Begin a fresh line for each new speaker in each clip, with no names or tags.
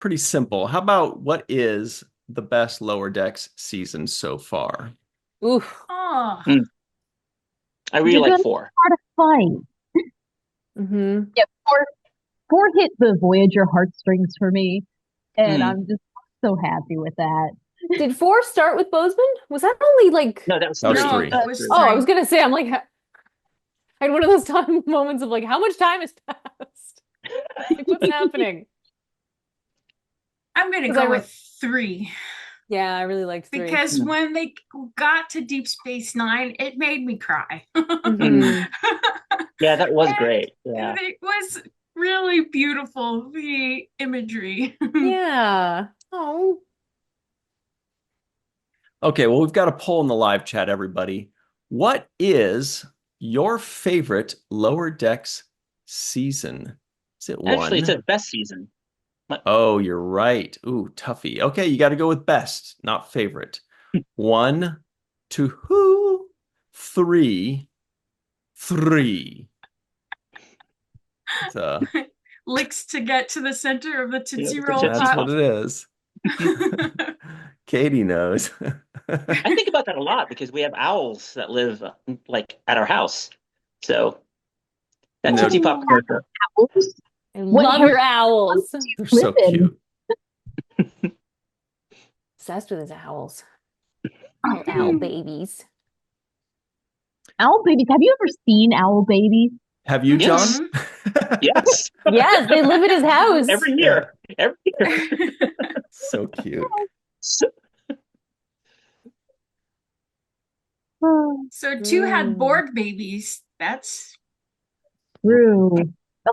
pretty simple. How about what is the best Lower Decks season so far?
Ooh.
Oh,
Mm, I really
You're
like
gonna
four.
start a fight.
Mm-hmm.
Yeah, four hit the Voyager heartstrings for me, and
Mm.
I'm just so happy with that.
Did four start with Bozeman? Was that only like?
No, that was
That was
three.
no,
three.
it
That was
was
three.
Oh, I was
three.
gonna say I'm like I had one of those time moments of like how much time has passed? Like what's happening?
I'm gonna
Because I
go
re
with three
yeah, I really liked three.
because
Mm.
when they got to Deep Space Nine, it made me cry.
Mm.
Mm-hmm.
Yeah, that was
And
great. Yeah.
it was really beautiful, the imagery.
Yeah. Oh.
Okay, well, we've got a poll in the live chat, everybody. What is your favorite Lower Decks season? Is it
Actually, it's
one?
a best season. But
Oh, you're right. Ooh, toughie. Okay, you got to go with best, not favorite. One, two, who? Three, three. It's,
Licks to get to the center of the
yeah,
Tootsie
it's a
Roll
Tootsie
that's
Pop.
what
Pop.
it is. Katie knows.
I think about that a lot because we have owls that live like at our house. So that
No,
Tootsie Pop
Oh,
commercial.
Owls?
I
What
love
Harry
your owls.
they're
live
so
in?
cute.
Obsessed with his owls. Oh, owl babies.
Owl babies. Have you ever seen owl babies?
Have you,
Yes.
John?
Mhm.
Yes.
Yes, they live at his house.
Every
Yeah,
year. Every year.
so cute.
So,
Oh,
So two had
Mm.
Borg babies. That's
true.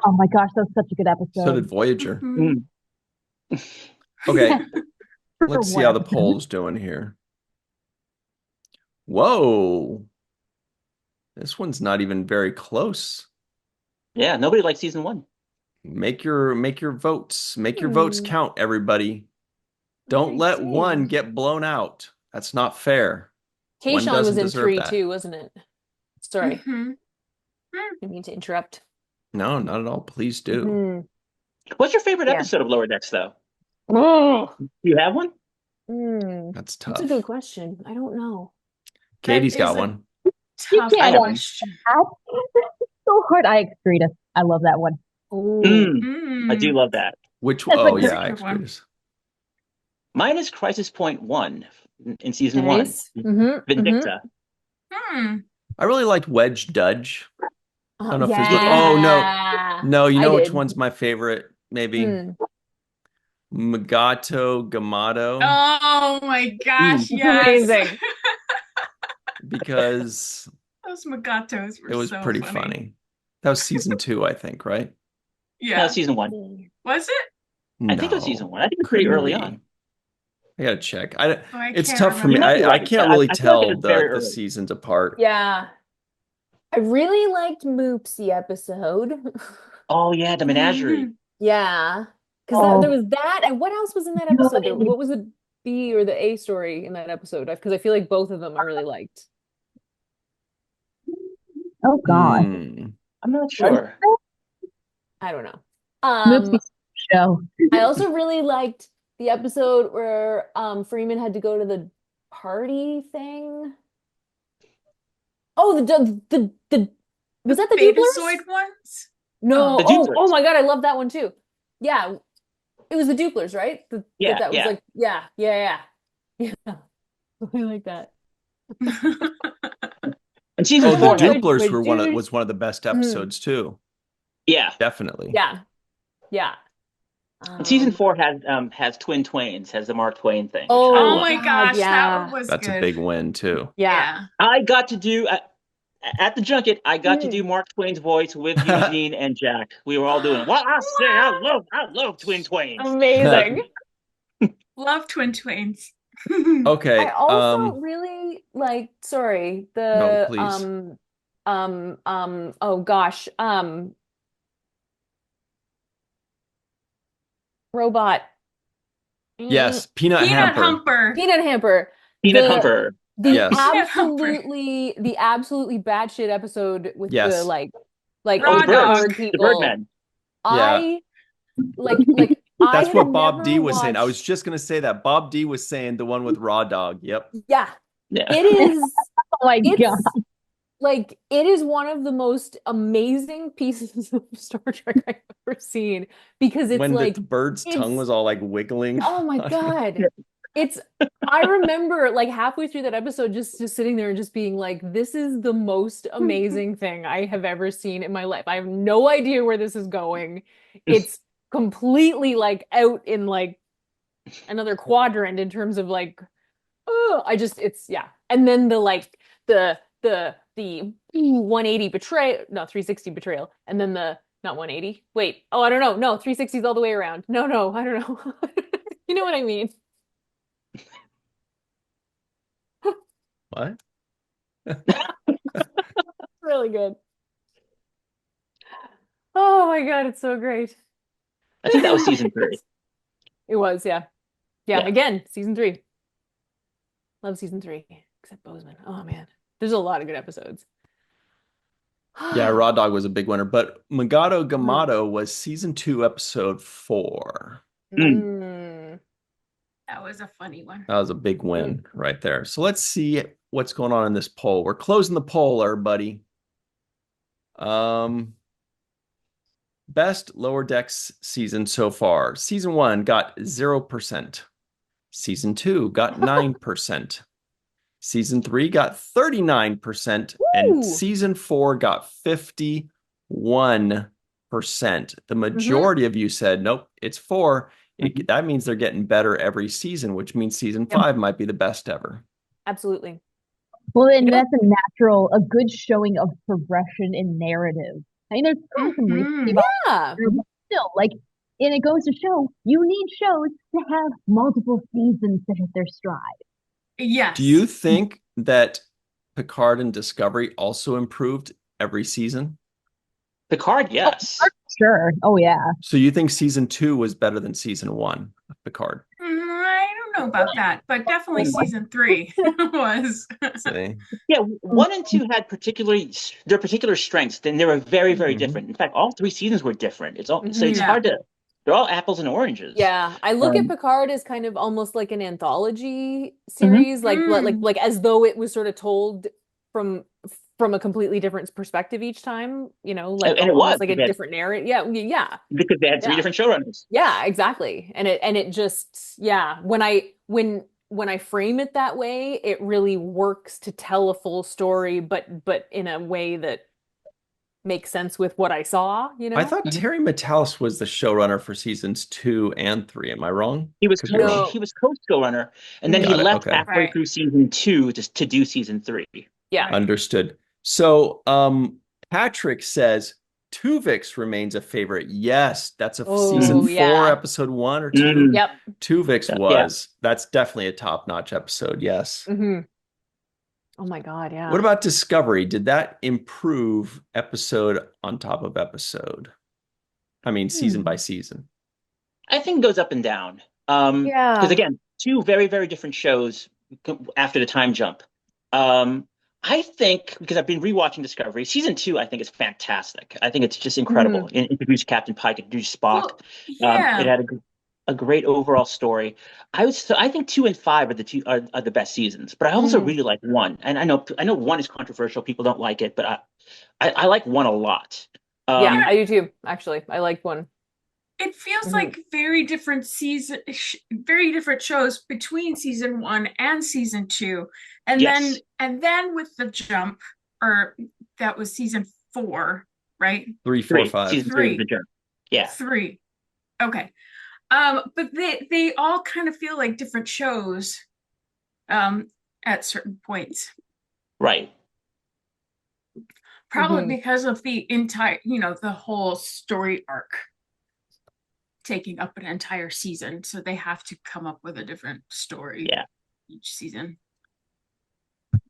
Oh my gosh, that was such a good
So did
episode.
Voyager.
mhm.
mm.
Okay,
For
let's see
one
how the
episode.
poll's doing here. Whoa, this one's not even very close.
Yeah, nobody likes season one.
Make your votes. Make your votes
Hmm.
count, everybody. Don't
I
let one
see.
get blown out. That's not fair. One
Kayshawn was
doesn't
in
deserve
three
that.
too, wasn't it? Sorry,
Mhm.
I mean to interrupt.
No, not at all. Please do.
Hmm.
What's your favorite
Yeah.
episode of Lower Decks, though?
Oh.
Do you have one?
Hmm.
That's
That's a good
tough.
question. I don't know.
That
Katie's
is
got
a
one.
You
tough
I
can't
have one.
question.
ask. So hard. I agree to. I love that one.
Oh.
Mm, I do
Mm,
love that.
Which,
That's
oh
like
that's
the
a
yeah, I
good
agree.
one.
Mine is Crisis Point 1 in season 1.
Nice. Mm-hmm. Mm-hmm.
Vindicta.
Hmm.
I really liked Wedge Dudge. I don't know if his, oh no,
Yeah.
no, you
I
know which
did.
one's my favorite? Maybe
Hmm.
Magato Gamato,
Oh my
Mm.
gosh,
It's
yes.
amazing.
because
Those Magatos were
it was
so
pretty
funny.
funny. That was season two, I think, right?
Yeah.
Season 1.
Was it?
I think it was season
No,
1. I think it was pretty
couldn't
early
be.
on.
I gotta check.
Oh, I
It's
can't
tough for
You
me.
remember.
might be
I
right,
can't
but
really
I feel like it
tell
was very
the
early.
seasons apart.
Yeah. I really liked Moopsy episode.
Oh, yeah, the menagerie.
Yeah. Because that there
Oh,
was that, and what else was in that episode? There,
good.
what was the B or the A story in that episode? Because I feel like both of them I really liked.
Oh God.
Hmm.
I'm not
What?
sure.
I don't know.
Moopsie show.
I also really liked the episode where Freeman had to go to the party thing. Oh, the was
The
that the Duplers?
Betazoid ones?
No.
The
Oh.
Oh
Duplers.
my God, I love that one too. Yeah, it was the Duplers, right?
Yeah,
That was
yeah.
like, yeah. Yeah. I like that.
And season
Oh,
What
the
4
about
had,
Duplers were
Dude?
was one of the best
Mm,
episodes too.
yeah.
Definitely.
yeah, yeah.
And season
Um,
4 has Twin Twains, has the Mark Twain thing, which I
Oh
oh
love.
my
God,
gosh, that one
yeah,
was
That's a
good.
big win too.
yeah.
Yeah.
I got to do at the junket. I got to do
Mm.
Mark Twain's voice with Eugene and Jack. We were all doing it. Well, I say I love Twin Twains.
Amazing.
Love Twin Twains.
I
Okay.
also really like, sorry,
No,
the
please.
oh gosh, robot. Mm,
Yes, Peanut
Peanut
Hamper.
Humper.
Peanut Hamper.
Peanut
The
Humper.
the
Yes.
Peanut Humper.
absolutely batshit episode with the
Yes.
like
Oh,
Raw
the birds,
dog.
bird
the
people.
Birdmen.
Yeah.
I like I
That's
have
what Bob
never
D was saying. I was
watched-
just gonna say that. Bob D was saying the one with Raw Dog. Yep.
Yeah,
Yeah.
it is.
Oh my God.
It's like it is one of the most amazing pieces of Star Trek I've ever seen because it's
When
like
the bird's tongue
it's
was all like wiggling.
oh my God. It's I remember like halfway through that episode just sitting there and just being like, this is the most amazing thing I have ever seen in my life. I have no idea where this is going. It's completely like out in like another quadrant in terms of like, oh, it's yeah. And then the like the 180 betrayal, no, 360 betrayal, and then the not 180. Wait, oh, I don't know. No, 360 is all the way around. No, I don't know. You know what I mean?
What?
Really good. Oh my God, it's so great.
I think that was season 3.
It was, yeah. Yeah,
Yeah.
again, season 3. Love season 3, except Bozeman. Oh man, there's a lot of good episodes.
Yeah, Raw Dog was a big winner, but Magato Gamato was season 2, episode 4.
Mm.
That was a funny one.
That was a big win right there. So let's see what's going on in this poll. We're closing the poll, everybody. Best Lower Decks season so far. Season 1 got 0%. Season 2 got 9%. Season 3 got 39%. And
Woo!
season 4 got 51%. The majority of you said, nope, it's 4. That means they're getting better every season, which means season 5 might be the best ever.
Absolutely.
Well, then
You know-
that's a good showing of progression in narrative. I mean, there's still some
Mhm.
about
Yeah.
but still, like, and it goes to show you need shows to have multiple seasons to hit their stride.
Yes.
Do you think that Picard and Discovery also improved every season?
Picard, yes.
Sure. Oh yeah.
So you think season 2 was better than season 1 of Picard?
I don't know about that, but definitely season 3 was.
See?
Yeah, 1 and 2 had their particular strengths. Then they were very, very
Mhm.
different. In fact, all 3 seasons were different. So it's
Mhm.
Yeah.
hard to. They're all apples and oranges.
Yeah, I look at
Um,
Picard as kind of almost like an anthology series, like
Mm.
like as though it was sort of told from a completely different perspective each time, you know, like
And it
almost
was,
like a
because-
different narrative. Yeah.
because they had 3
Yeah.
different showrunners.
Yeah, exactly. And it just yeah, when I frame it that way, it really works to tell a full story, but in a way that makes sense with what I saw, you know?
I thought Terry Matalas was the showrunner for seasons 2 and 3. Am I wrong?
He was
Could be wrong.
he was co-showrunner, and then he
Got it,
left
okay.
halfway
Right.
through season 2 to do season 3.
Yeah.
Right.
Understood. So Patrick says Tuvix remains a favorite. Yes, that's a
Oh,
season 4,
yeah.
episode 1 or 2.
Mhm.
Yep.
Tuvix
Yeah.
was. That's definitely a top-notch episode. Yes.
hmm Oh my God, yeah.
What about Discovery? Did that improve episode on top of episode? I mean, season by season.
I think it goes up and down.
Yeah.
Because again, 2 very, very different shows after the time jump. I think, because I've been rewatching Discovery, season 2, I think is fantastic. I think it's just incredible. It introduced Captain Pike, introduced Spock.
Well, yeah.
It had a great overall story. I think 2 and 5 are the best seasons. But I also really like 1, and I know 1 is controversial. People don't like it, but I like 1 a lot.
Yeah, I do too, actually. I liked 1.
It feels
Mhm.
like very different very different shows between season 1 and season 2, and
Yes.
then with the jump, or that was season 4, right?
3, 4,
3.
5.
Season 3 was
Three.
the jump. Yeah.
3. Okay. But they all kind of feel like different shows, at certain points.
Right.
Probably
Mhm.
because of the entire, the whole story arc taking up an entire season. So they have to come up with a different story
Yeah.
each season.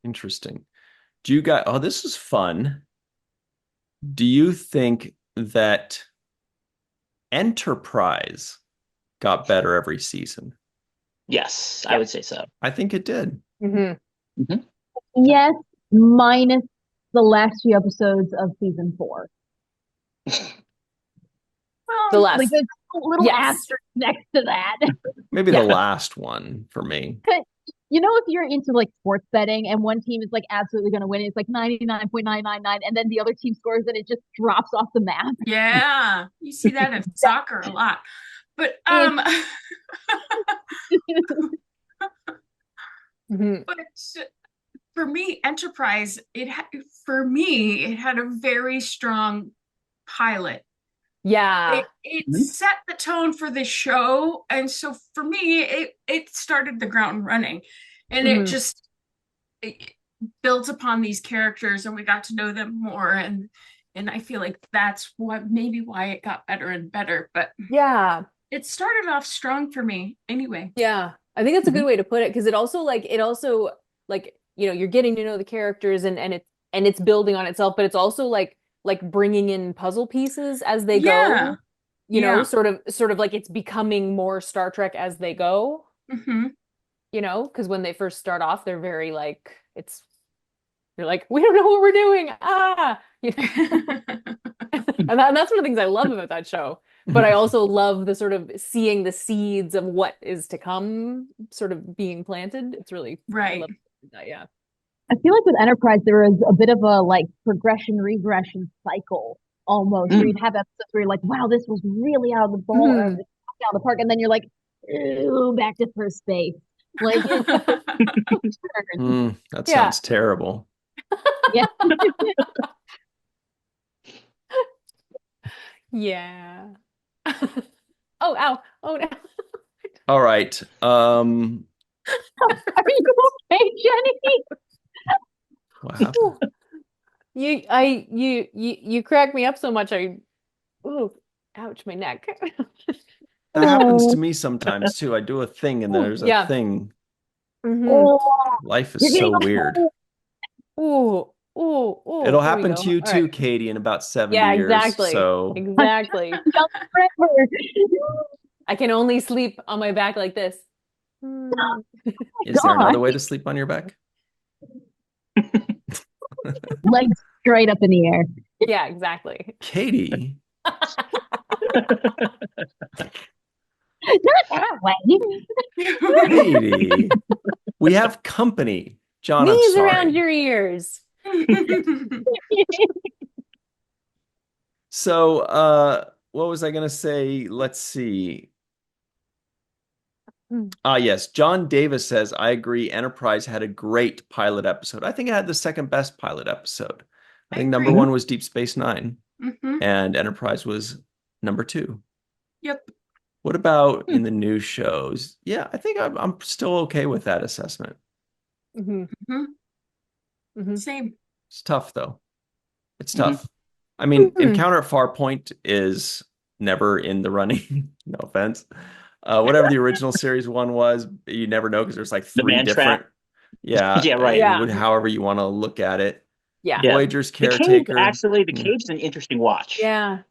Interesting. Do you guys, oh, this is fun. Do you think that Enterprise got better every season?
Yes, I would say so.
I think it did.
hmm
Yes, minus the last few episodes of season 4.
Well,
The last
Because little
Yes.
asterisk next to that.
Maybe
Yeah.
the last one for me.
You know, if you're into like sports betting and one team is like absolutely going to win, it's like 99.999, and then the other team scores and it just drops off the map.
Yeah, you see that in soccer a lot. But
Mhm.
but for me, Enterprise, it had a very strong pilot.
Yeah.
It
Mhm.
set the tone for the show, and so for me, it started the ground running, and it
Mhm.
just it built upon these characters, and we got to know them more, and I feel like that's what maybe why it got better and better. But
Yeah.
it started off strong for me anyway.
Yeah. I think that's a good
Mhm.
way to put it because it also like, you're getting to know the characters and it's building on itself, but it's also like bringing in puzzle pieces as they
Yeah,
go,
yeah.
sort of like it's becoming more Star Trek as they go,
Hmm.
because when they first start off, they're very like they're like, we don't know what we're doing. And that's one of the things I love about that show. But I also love the sort of seeing the seeds of what is to come sort of being planted. It's really, I
Right.
love that. Yeah.
I feel like with Enterprise, there was a bit of a like progression regression cycle almost, where you'd have episodes where you're like, wow, this was really out of the ball,
Mhm.
out of the park, and then you're like, ooh, back to first base. Like it turns.
That
Yeah.
sounds terrible.
Yeah.
Yeah. Oh, ow. Oh, no.
All right.
Are you okay, Jenny?
What happened?
You crack me up so much. Ooh, ouch, my neck.
That happens
Oh,
to me sometimes too. I do a thing and there's a
Yeah.
thing.
Hmm.
oh,
Life is
you're getting
so weird.
Ooh, ooh,
It'll
ooh. There we
happen
go.
to you
All right.
too, Katie, in about 70
Yeah,
years.
exactly.
So
Exactly.
jump forever.
I can only sleep on my back like this. Hmm.
is there another
God,
way to sleep on your back?
legs straight up in the air.
Yeah, exactly.
Katie,
Not that way.
Katie, we have company. John, I'm
Knees around
sorry.
your ears.
So, what was I gonna say? Let's see.
Hmm.
Yes, John Davis says, I agree. Enterprise had a great pilot episode. I think it had the second best pilot episode. I
I
think number
agree.
one was Deep Space Nine,
Hmm.
and Enterprise was number two.
Yep.
What about in the new shows? Yeah, I think I'm still okay with that assessment.
Hmm.
Hmm.
Hmm.
Same.
It's tough though. It's
Mhm.
tough. I mean,
Hmm.
Encounter at Farpoint is never in the running. No offense. Whatever the original series one was, you never know because there's like
The
three
Man
different.
Trap.
Yeah,
Yeah, right.
Yeah.
however you want to look at it.
Yeah.
Yeah.
Voyager's
The Cage,
caretaker.
actually, the
Hmm.
Cage is an interesting watch.
Yeah.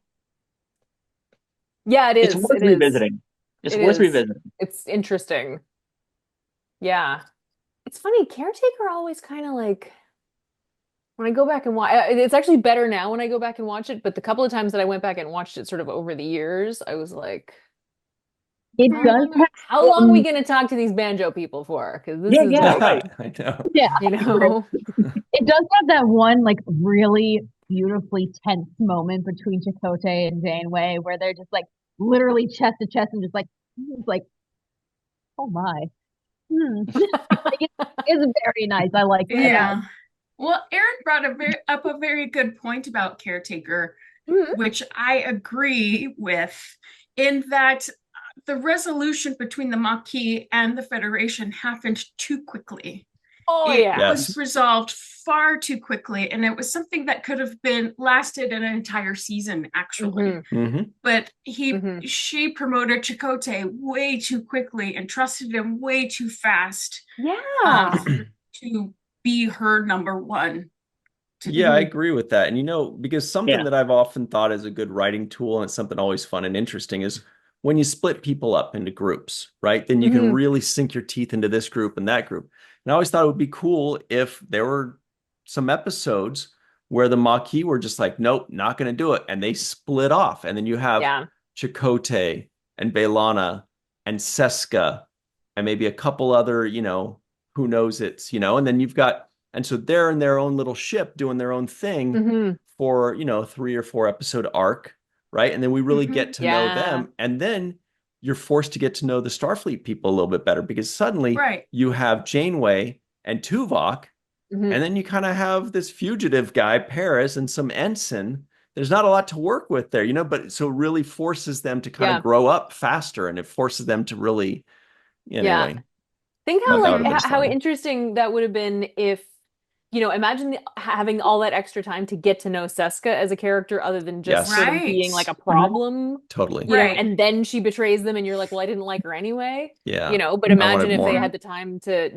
Yeah, it
It's
is.
worth
It is.
revisiting. It's
It
worth
is.
revisiting.
It's interesting. Yeah. It's funny, Caretaker always kind of like when I go back and watch it's actually better now when I go back and watch it, but the couple of times that I went back and watched it sort of over the years, I was like,
It
how
does
long,
have
how long are we gonna talk to these banjo people for? Because this
Yeah,
is
yeah,
like,
right.
I know.
yeah,
you know.
it does have that one like really beautifully tense moment between Chakotay and Janeway where they're just like literally chest to chest and just like it's like, oh my. Like, it's very nice. I like that.
Yeah. Well, Aaron brought up a very good point about Caretaker,
Mhm.
which I agree with, in that the resolution between the Maquis and the Federation happened too quickly.
Oh
It
yeah.
Yes.
was resolved far too quickly, and it was something that could have been lasted an entire season, actually.
Mhm.
Hmm.
But
Mhm.
she promoted Chakotay way too quickly and trusted him way too fast,
Yeah.
to be her number one.
Yeah, I agree with that. And because something
Yeah.
that I've often thought is a good writing tool, and it's something always fun and interesting, is when you split people up into groups, right? Then you can
Mhm.
really sink your teeth into this group and that group. And I always thought it would be cool if there were some episodes where the Maquis were just like, nope, not going to do it. And they split off. And then you have
Yeah.
Chakotay and Belana and Seska and maybe a couple other, who knows it's, and then you've got, and so they're in their own little ship doing their own thing
Mm-hmm.
for, 3 or 4 episode arc, right? And then we really get to know them. And then you're forced to get to know the Starfleet people a little bit better because suddenly you have Janeway and Tuvok,
Mm-hmm.
and then you kind of have this fugitive guy, Paris, and some ensign. There's not a lot to work with there, but so it really forces them to kind of grow up faster, and it forces them to really, anyway.
Think
That
how
would've been
how
fun.
interesting that would have been if, imagine having all that extra time to get to know Seska as a character other than just
Yes.
sort of being like a problem,
Totally.
and then she betrays them and you're like, well, I didn't like her anyway,
Yeah.
but
I
imagine
wanted
if they
more.
had the time to,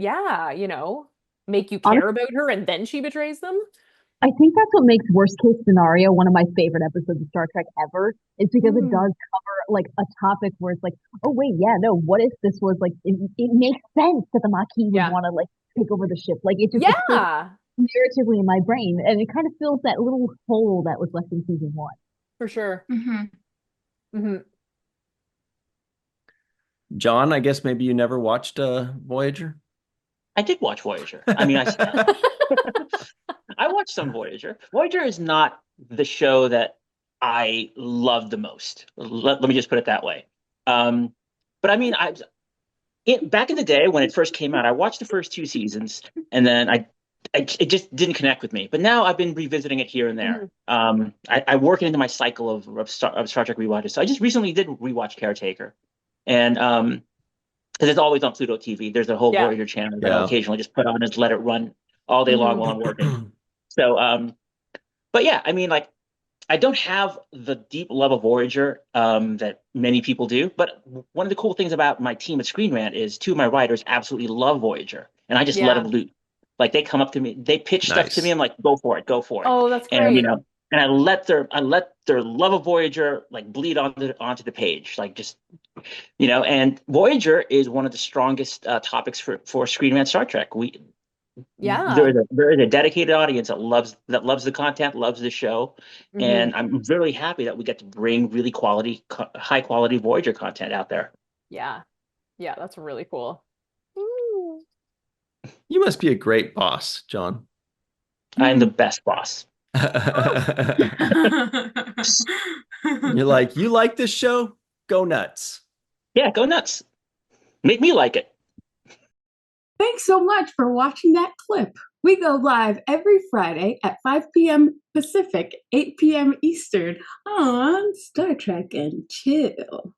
make you care about her and then she betrays them.
I think that's what makes worst case scenario one of my favorite episodes of Star Trek ever, is because it does cover like a topic where it's like, oh wait, yeah, no, what if this was like it makes sense that the Maquis would want to like take over the ship. Like it just it's narratively in my brain, and it kind of fills that little hole that was left in season 1.
For sure.
John, I guess maybe you never watched Voyager?
I did watch Voyager. I mean, I watched some Voyager. Voyager is not the show that I love the most. Let me just put it that way. But I mean, back in the day when it first came out, I watched the first 2 seasons, and then it just didn't connect with me. But now I've been revisiting it here and there. I work it into my cycle of Star Trek rewatches. So I just recently did rewatch Caretaker, and because it's always on Pluto TV. There's a whole Voyager channel that I'll occasionally just put on and let it run all day long while I'm working. So, but yeah, I mean, like, I don't have the deep love of Voyager that many people do. But one of the cool things about my team at Screen Rant is 2 of my writers absolutely love Voyager, and I just let them loose. Like they come up to me, they pitch stuff to me. I'm like, go for it.
Oh, that's great.
And and I let their love of Voyager like bleed onto the page, like just And Voyager is one of the strongest topics for Screen Rant Star Trek. There is a dedicated audience that loves the content, loves the show, and I'm really happy that we get to bring really high quality Voyager content out there.
Yeah, that's really cool.
You must be a great boss, John.
I'm the best boss.
You're like, you like this show? Go nuts.
Yeah, go nuts. Make me like it.
Thanks so much for watching that clip. We go live every Friday at 5 p.m. Pacific, 8 p.m. Eastern on Star Trek and Chill.